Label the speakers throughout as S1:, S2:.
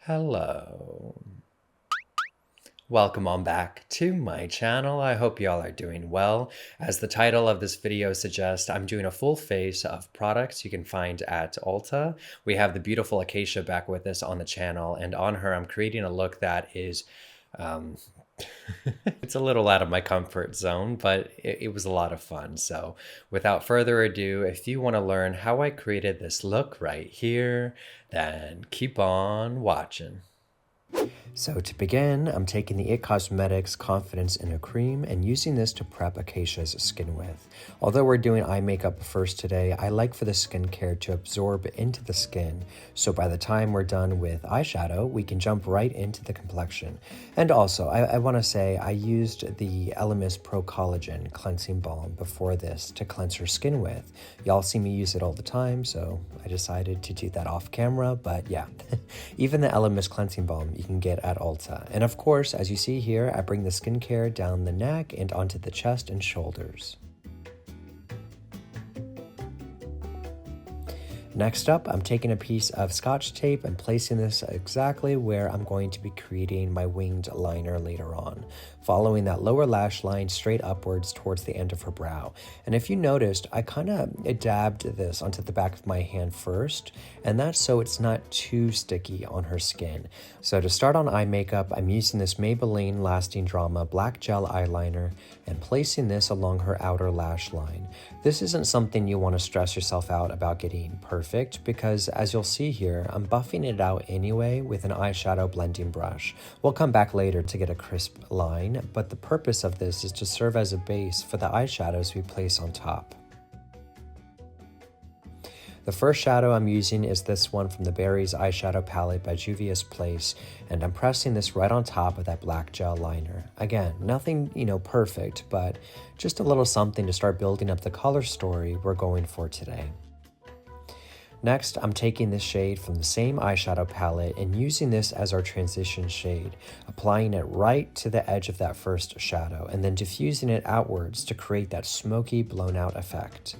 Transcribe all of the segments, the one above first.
S1: Hello. Welcome on back to my channel. I hope y'all are doing well. As the title of this video suggests, I'm doing a full face of products you can find at Ulta. We have the beautiful Acacia back with us on the channel, and on her I'm creating a look that is it's a little out of my comfort zone, but it was a lot of fun. So without further ado, if you want to learn how I created this look right here, then keep on watching. So to begin, I'm taking the IT Cosmetics Confidence in a Cream and using this to prep Acacia's skin with. Although we're doing eye makeup first today, I like for the skincare to absorb into the skin, so by the time we're done with eyeshadow, we can jump right into the complexion. And also, I want to say I used the Elemis Pro-Collagen Cleansing Balm before this to cleanse her skin with. Y'all see me use it all the time, so I decided to do that off camera, but yeah. Even the Elemis Cleansing Balm you can get at Ulta. And of course, as you see here, I bring the skincare down the neck and onto the chest and shoulders. Next up, I'm taking a piece of Scotch tape and placing this exactly where I'm going to be creating my winged liner later on, following that lower lash line straight upwards towards the end of her brow. And if you noticed, I kind of dabbed this onto the back of my hand first, and that's so it's not too sticky on her skin. So to start on eye makeup, I'm using this Maybelline Lasting Drama Black Gel Eyeliner and placing this along her outer lash line. This isn't something you want to stress yourself out about getting perfect, because as you'll see here, I'm buffing it out anyway with an eyeshadow blending brush. We'll come back later to get a crisp line, but the purpose of this is to serve as a base for the eyeshadows we place on top. The first shadow I'm using is this one from the Berries eyeshadow palette by Juvia's Place, and I'm pressing this right on top of that black gel liner. Again, nothing, perfect, but just a little something to start building up the color story we're going for today. Next, I'm taking this shade from the same eyeshadow palette and using this as our transition shade, applying it right to the edge of that first shadow, and then diffusing it outwards to create that smoky, blown out effect.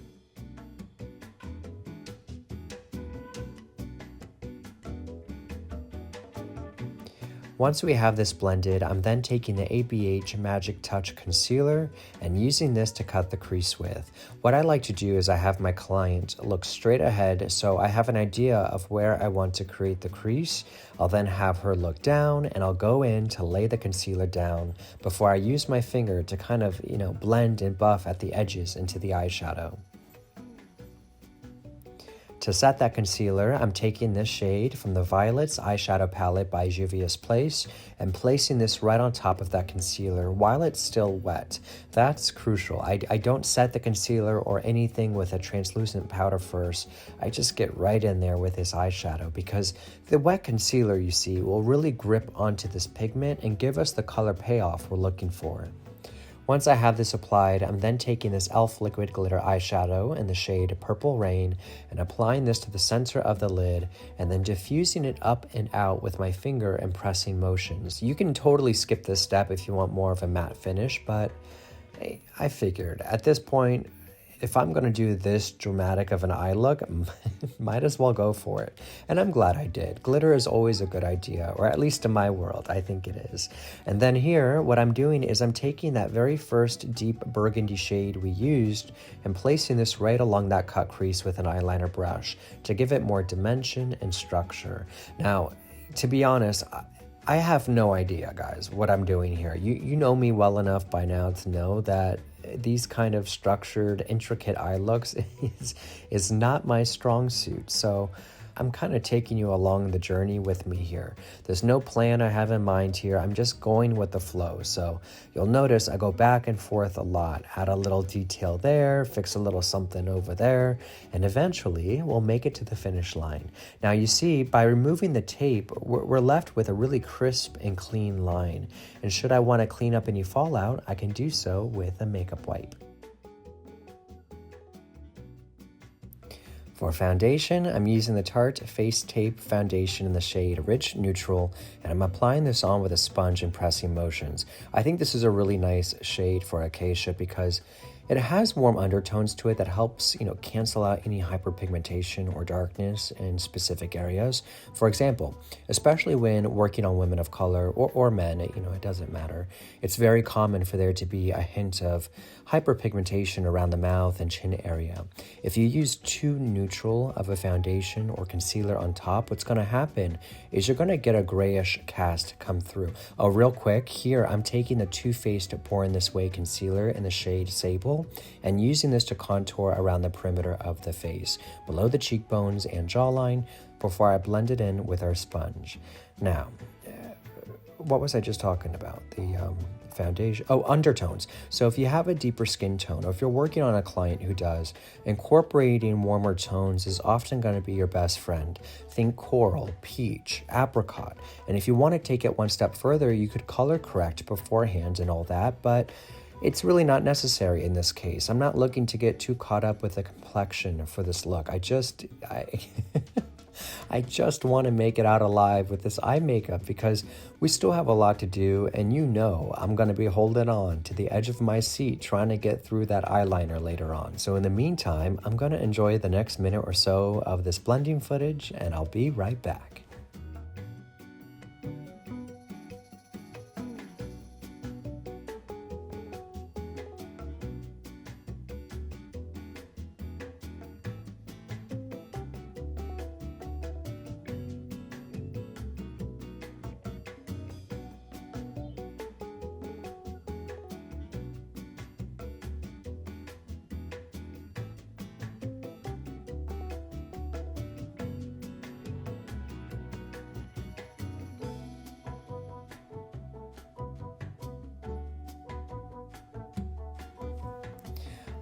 S1: Once we have this blended, I'm then taking the ABH Magic Touch Concealer and using this to cut the crease with. What I like to do is I have my client look straight ahead so I have an idea of where I want to create the crease. I'll then have her look down and I'll go in to lay the concealer down before I use my finger to kind of, blend and buff at the edges into the eyeshadow. To set that concealer, I'm taking this shade from the Violets eyeshadow palette by Juvia's Place and placing this right on top of that concealer while it's still wet. That's crucial. I don't set the concealer or anything with a translucent powder first. I just get right in there with this eyeshadow because the wet concealer, you see, will really grip onto this pigment and give us the color payoff we're looking for. Once I have this applied, I'm then taking this e.l.f. liquid glitter eyeshadow in the shade Purple Rain and applying this to the center of the lid and then diffusing it up and out with my finger and pressing motions. You can totally skip this step if you want more of a matte finish, but I figured at this point, if I'm going to do this dramatic of an eye look, might as well go for it. And I'm glad I did. Glitter is always a good idea, or at least in my world, I think it is. And then here, what I'm doing is I'm taking that very first deep burgundy shade we used and placing this right along that cut crease with an eyeliner brush to give it more dimension and structure. Now, to be honest, I have no idea, guys, what I'm doing here. You know me well enough by now to know that these kind of structured, intricate eye looks is not my strong suit. So I'm kind of taking you along the journey with me here. There's no plan I have in mind here. I'm just going with the flow. So you'll notice I go back and forth a lot, add a little detail there, fix a little something over there, and eventually we'll make it to the finish line. Now you see, by removing the tape, we're left with a really crisp and clean line. And should I want to clean up any fallout, I can do so with a makeup wipe. For foundation, I'm using the Tarte Face Tape Foundation in the shade Rich Neutral, and I'm applying this on with a sponge and pressing motions. I think this is a really nice shade for Acacia because It has warm undertones to it that helps, cancel out any hyperpigmentation or darkness in specific areas. For example, especially when working on women of color or men, it doesn't matter. It's very common for there to be a hint of hyperpigmentation around the mouth and chin area. If you use too neutral of a foundation or concealer on top, what's going to happen is you're going to get a grayish cast come through. Oh, real quick, here I'm taking the Too Faced Born This Way concealer in the shade Sable and using this to contour around the perimeter of the face, below the cheekbones and jawline, before I blend it in with our sponge. Now, what was I just talking about? The foundation. Oh, undertones. So if you have a deeper skin tone, or if you're working on a client who does, incorporating warmer tones is often going to be your best friend. Think coral, peach, apricot. And if you want to take it one step further, you could color correct beforehand and all that, but it's really not necessary in this case. I'm not looking to get too caught up with the complexion for this look. I just want to make it out alive with this eye makeup because we still have a lot to do, and I'm going to be holding on to the edge of my seat trying to get through that eyeliner later on. So in the meantime, I'm going to enjoy the next minute or so of this blending footage, and I'll be right back.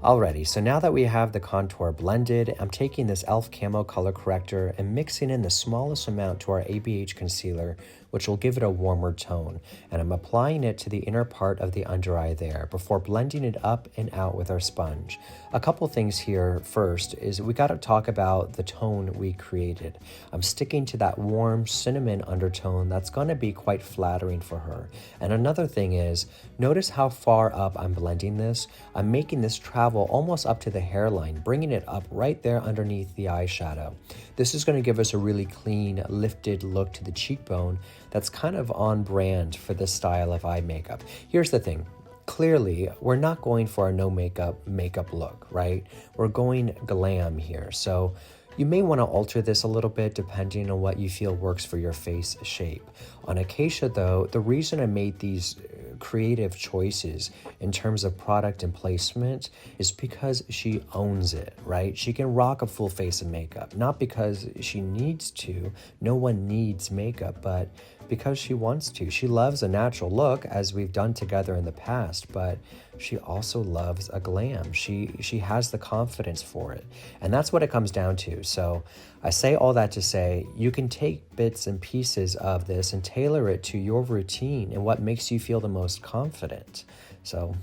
S1: Alrighty, so now that we have the contour blended, I'm taking this e.l.f. Camo color corrector and mixing in the smallest amount to our ABH concealer, which will give it a warmer tone. And I'm applying it to the inner part of the under eye there before blending it up and out with our sponge. A couple things here first is we got to talk about the tone we created. I'm sticking to that warm cinnamon undertone that's going to be quite flattering for her. And another thing is, notice how far up I'm blending this. I'm making this travel almost up to the hairline, bringing it up right there underneath the eyeshadow. This is going to give us a really clean, lifted look to the cheekbone that's kind of on brand for this style of eye makeup. Here's the thing. Clearly, we're not going for a no makeup look, right? We're going glam here. So you may want to alter this a little bit depending on what you feel works for your face shape. On Acacia though, the reason I made these creative choices in terms of product and placement is because she owns it, right? She can rock a full face of makeup, not because she needs to. No one needs makeup, but because she wants to. She loves a natural look, as we've done together in the past, but she also loves a glam. She has the confidence for it. And that's what it comes down to. So I say all that to say, you can take bits and pieces of this and tailor it to your routine and what makes you feel the most confident. So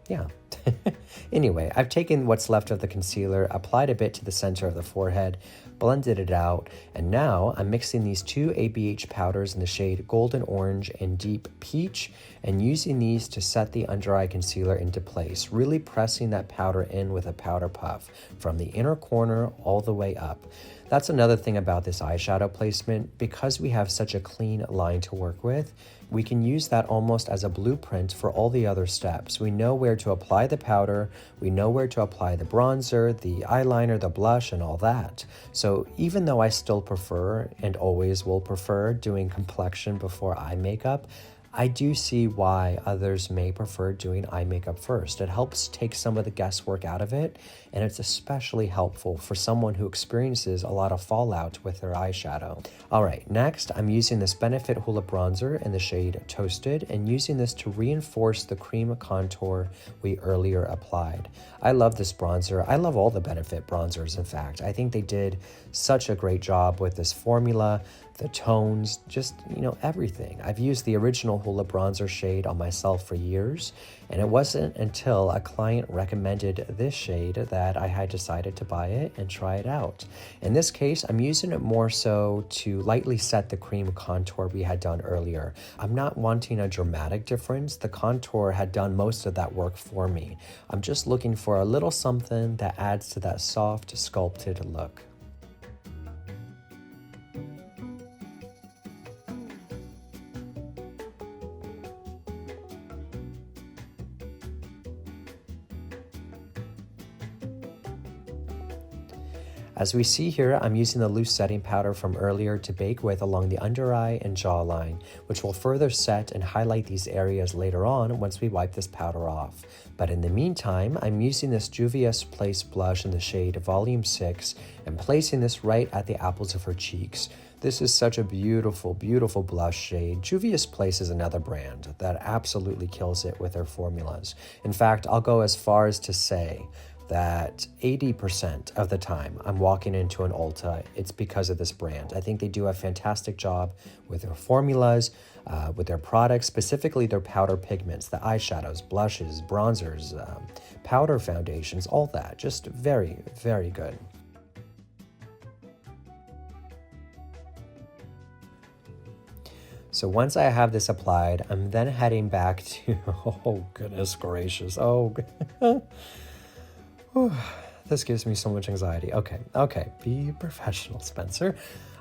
S1: yeah. Anyway, I've taken what's left of the concealer, applied a bit to the center of the forehead, blended it out, and now I'm mixing these two ABH powders in the shade Golden Orange and Deep Peach and using these to set the under eye concealer into place, really pressing that powder in with a powder puff from the inner corner all the way up. That's another thing about this eyeshadow placement. Because we have such a clean line to work with, we can use that almost as a blueprint for all the other steps. We know where to apply the powder, we know where to apply the bronzer, the eyeliner, the blush, and all that. So even though I still prefer, and always will prefer, doing complexion before eye makeup, I do see why others may prefer doing eye makeup first. It helps take some of the guesswork out of it, and it's especially helpful for someone who experiences a lot of fallout with their eyeshadow. All right, next I'm using this Benefit Hoola bronzer in the shade Toasted and using this to reinforce the cream contour we earlier applied. I love this bronzer. I love all the Benefit bronzers, in fact. I think they did such a great job with this formula. the tones, just, everything. I've used the original Hoola bronzer shade on myself for years, and it wasn't until a client recommended this shade that I had decided to buy it and try it out. In this case, I'm using it more so to lightly set the cream contour we had done earlier. I'm not wanting a dramatic difference. The contour had done most of that work for me. I'm just looking for a little something that adds to that soft, sculpted look. As we see here, I'm using the loose setting powder from earlier to bake with along the under eye and jawline, which will further set and highlight these areas later on once we wipe this powder off. But in the meantime, I'm using this Juvia's Place blush in the shade Volume 6 and placing this right at the apples of her cheeks. This is such a beautiful, beautiful blush shade. Juvia's Place is another brand that absolutely kills it with their formulas. In fact, I'll go as far as to say that 80% of the time I'm walking into an Ulta, it's because of this brand. I think they do a fantastic job with their formulas, with their products, specifically their powder pigments, the eyeshadows, blushes, bronzers, powder foundations, all that. Just very, very good. So once I have this applied, I'm then heading back to, oh goodness gracious, this gives me so much anxiety. Okay, be professional, Spencer.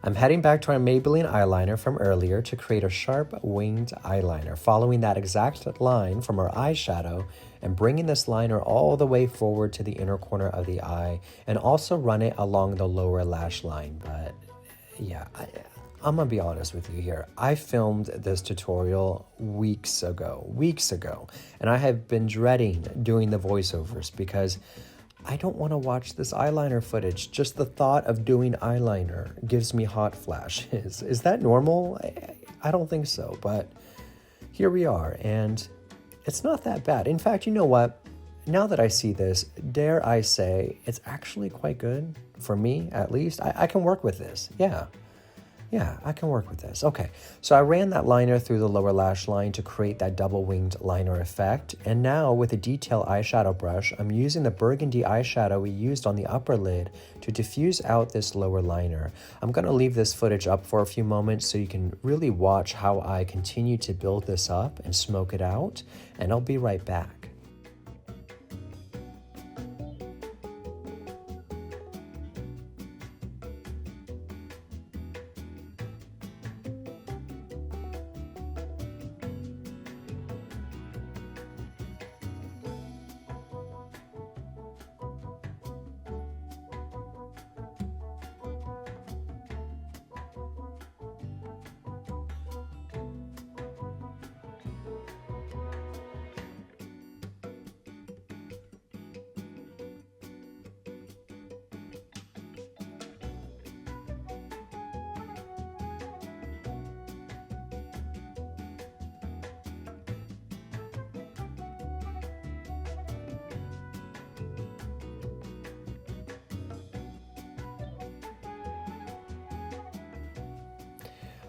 S1: I'm heading back to our Maybelline eyeliner from earlier to create a sharp winged eyeliner, following that exact line from our eyeshadow and bringing this liner all the way forward to the inner corner of the eye and also run it along the lower lash line. But yeah, I'm gonna be honest with you here. I filmed this tutorial weeks ago, and I have been dreading doing the voiceovers because I don't want to watch this eyeliner footage. Just the thought of doing eyeliner gives me hot flashes. Is that normal? I don't think so, but here we are, and it's not that bad. In fact, you know what? Now that I see this, dare I say, it's actually quite good for me, at least. I can work with this, Yeah, I can work with this. Okay, so I ran that liner through the lower lash line to create that double-winged liner effect. And now with a detail eyeshadow brush, I'm using the burgundy eyeshadow we used on the upper lid to diffuse out this lower liner. I'm gonna leave this footage up for a few moments so you can really watch how I continue to build this up and smoke it out, and I'll be right back.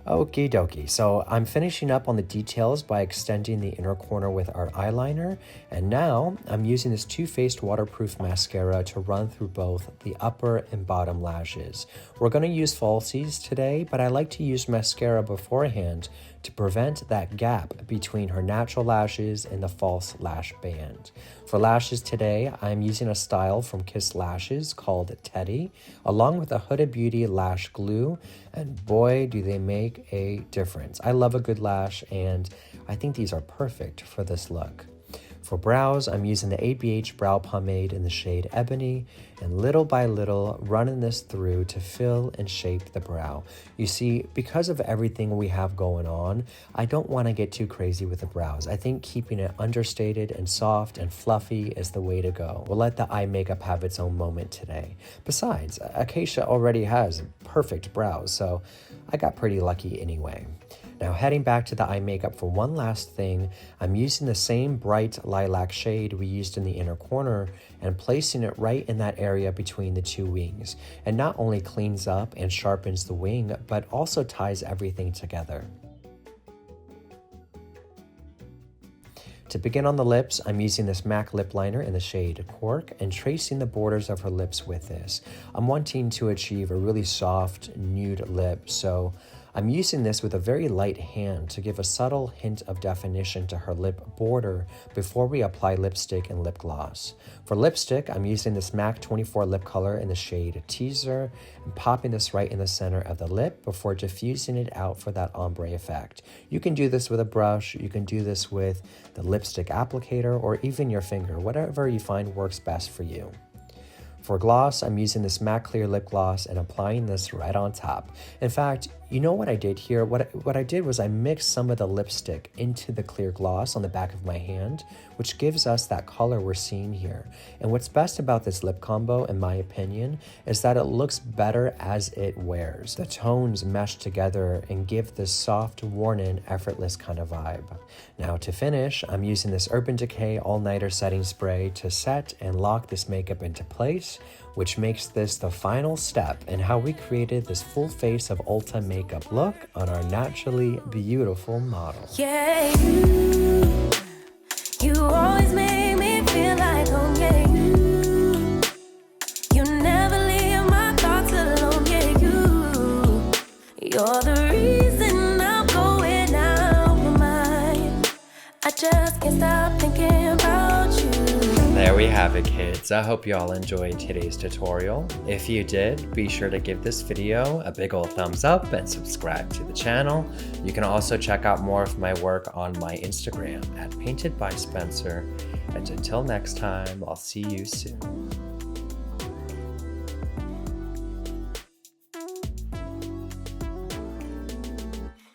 S1: Okie dokie, so I'm finishing up on the details by extending the inner corner with our eyeliner, and now I'm using this Too Faced waterproof mascara to run through both the upper and bottom lashes. We're going to use falsies today, but I like to use mascara beforehand to prevent that gap between her natural lashes and the false lash band. For lashes today, I'm using a style from Kiss Lashes called Teddy, along with a Huda Beauty lash glue, and boy, do they make a difference. I love a good lash, and I think these are perfect for this look. For brows, I'm using the ABH brow pomade in the shade Ebony, and little by little running this through to fill and shape the brow. You see, because of everything we have going on, I don't want to get too crazy with the brows. I think keeping it understated and soft and fluffy is the way to go. We'll let the eye makeup have its own moment today. Besides, Acacia already has perfect brows, so I got pretty lucky anyway. Now heading back to the eye makeup for one last thing, I'm using the same bright lilac shade we used in the inner corner and placing it right in that area between the two wings. It not only cleans up and sharpens the wing, but also ties everything together. To begin on the lips, I'm using this MAC lip liner in the shade Cork and tracing the borders of her lips with this. I'm wanting to achieve a really soft, nude lip, so I'm using this with a very light hand to give a subtle hint of definition to her lip border before we apply lipstick and lip gloss. For lipstick, I'm using this MAC 24 lip color in the shade Teaser and popping this right in the center of the lip before diffusing it out for that ombre effect. You can do this with a brush, you can do this with the lipstick applicator, or even your finger, whatever you find works best for you. For gloss, I'm using this matte clear lip gloss and applying this right on top. In fact, you know what I did here? What I did was I mixed some of the lipstick into the clear gloss on the back of my hand, which gives us that color we're seeing here. And what's best about this lip combo, in my opinion, is that it looks better as it wears. The tones mesh together and give this soft, worn-in, effortless kind of vibe. Now to finish, I'm using this Urban Decay All-Nighter Setting Spray to set and lock this makeup into place, which makes this the final step in how we created this full face of ULTA makeup look on our naturally beautiful model.
S2: Yeah, you always make me feel like home, yeah, you never leave my thoughts alone, yeah, you're the reason I'm going out my mind. I just can't stop thinking about you.
S1: There we have it, kids. I hope you all enjoyed today's tutorial. If you did, be sure to give this video a big ol' thumbs up and subscribe to the channel. You can also check out more of my work on my Instagram at Painted by Spencer. And until next time, I'll see you soon.